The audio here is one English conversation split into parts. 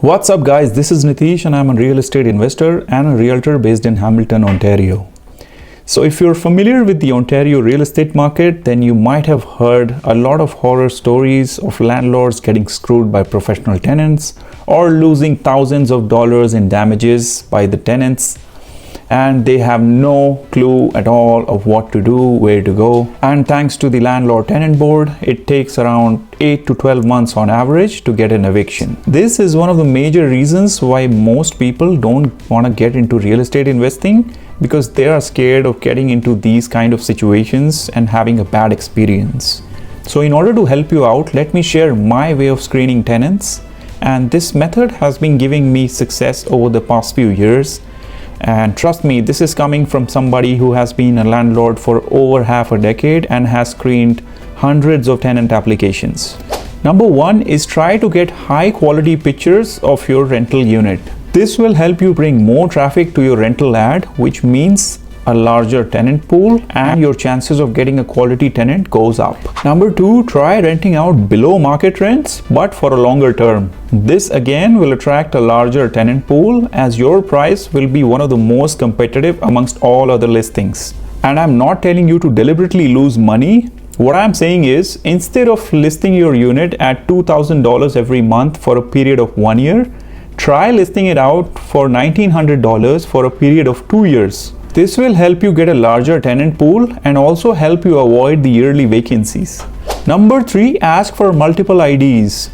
What's up guys, this is Niteesh and I'm a real estate investor and a realtor based in Hamilton, Ontario. So if you're familiar with the Ontario real estate market, then you might have heard a lot of horror stories of landlords getting screwed by professional tenants or losing thousands of dollars in damages by the tenants, and they have no clue at all of what to do, where to go. And thanks to the landlord tenant board, it takes around 8 to 12 months on average to get an eviction. This is one of the major reasons why most people don't want to get into real estate investing, because they are scared of getting into these kind of situations and having a bad experience. So in order to help you out, let me share my way of screening tenants. And this method has been giving me success over the past few years. And trust me, this is coming from somebody who has been a landlord for over half a decade and has screened hundreds of tenant applications. Number one is try to get high quality pictures of your rental unit. This will help you bring more traffic to your rental ad, which means a larger tenant pool, and your chances of getting a quality tenant goes up. Number two, try renting out below market rents but for a longer term. This again will attract a larger tenant pool, as your price will be one of the most competitive amongst all other listings. And I'm not telling you to deliberately lose money. What I'm saying is, instead of listing your unit at $2,000 every month for a period of 1 year, try listing it out for $1,900 for a period of 2 years. This will help you get a larger tenant pool and also help you avoid the yearly vacancies. Number three, ask for multiple IDs.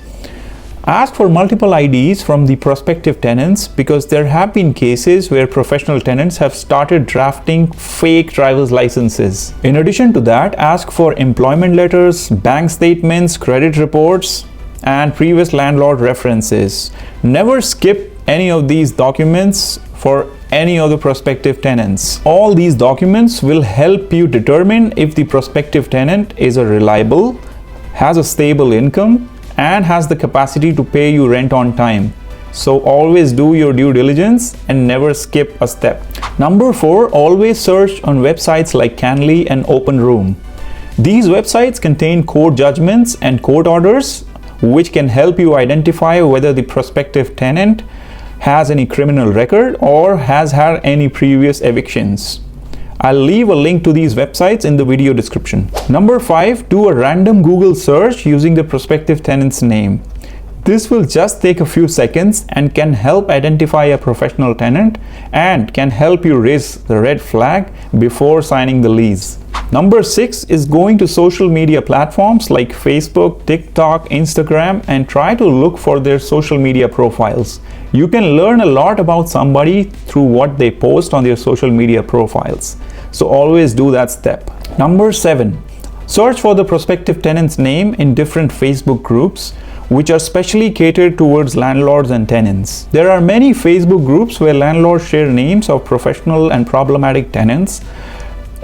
Ask for multiple IDs from the prospective tenants, because there have been cases where professional tenants have started drafting fake driver's licenses. In addition to that, ask for employment letters, bank statements, credit reports, and previous landlord references. Never skip any of these documents for any of the prospective tenants. All these documents will help you determine if the prospective tenant is a reliable, has a stable income, and has the capacity to pay you rent on time. So always do your due diligence and never skip a step. Number four, always search on websites like Canly and OpenRoom. These websites contain court judgments and court orders, which can help you identify whether the prospective tenant has any criminal record or has had any previous evictions. I'll leave a link to these websites in the video description. Number five, do a random Google search using the prospective tenant's name. This will just take a few seconds and can help identify a professional tenant and can help you raise the red flag before signing the lease. Number six is going to social media platforms like Facebook, TikTok, Instagram, and try to look for their social media profiles. You can learn a lot about somebody through what they post on their social media profiles. So always do that step. Number seven, search for the prospective tenant's name in different Facebook groups, which are specially catered towards landlords and tenants. There are many Facebook groups where landlords share names of professional and problematic tenants.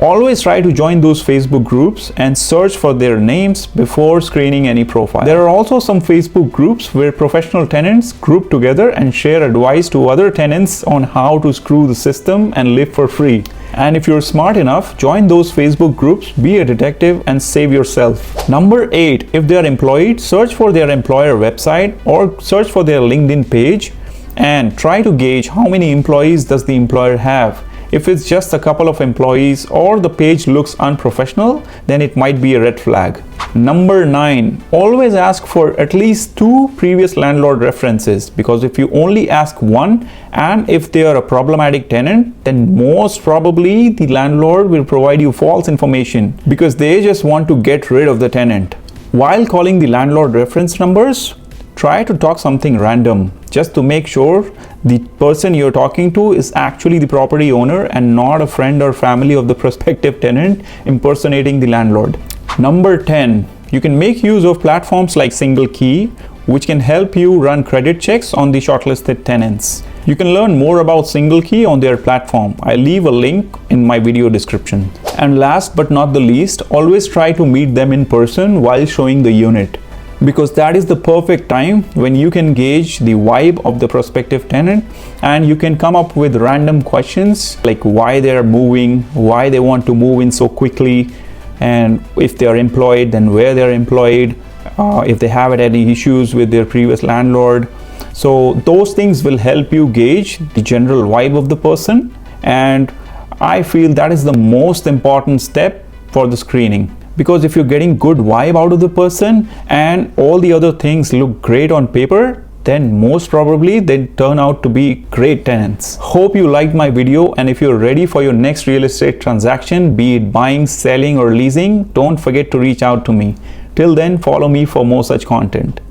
Always try to join those Facebook groups and search for their names before screening any profile. There are also some Facebook groups where professional tenants group together and share advice to other tenants on how to screw the system and live for free. And if you're smart enough, join those Facebook groups, be a detective, and save yourself. Number eight, if they are employed, search for their employer website or search for their LinkedIn page and try to gauge how many employees does the employer have. If it's just a couple of employees or the page looks unprofessional, then it might be a red flag. Number nine, always ask for at least 2 previous landlord references, because if you only ask one and if they are a problematic tenant, then most probably the landlord will provide you false information because they just want to get rid of the tenant. While calling the landlord reference numbers, try to talk something random just to make sure the person you're talking to is actually the property owner and not a friend or family of the prospective tenant impersonating the landlord. Number 10, you can make use of platforms like Single Key, which can help you run credit checks on the shortlisted tenants. You can learn more about Single Key on their platform. I'll leave a link in my video description. And last but not the least, always try to meet them in person while showing the unit, because that is the perfect time when you can gauge the vibe of the prospective tenant, and you can come up with random questions like why they are moving, why they want to move in so quickly, and if they are employed, then where they are employed, if they have had any issues with their previous landlord. So those things will help you gauge the general vibe of the person, and I feel that is the most important step for the screening. Because if you're getting good vibe out of the person and all the other things look great on paper, then most probably they turn out to be great tenants. Hope you liked my video, and if you're ready for your next real estate transaction, be it buying, selling or leasing, don't forget to reach out to me. Till then, follow me for more such content.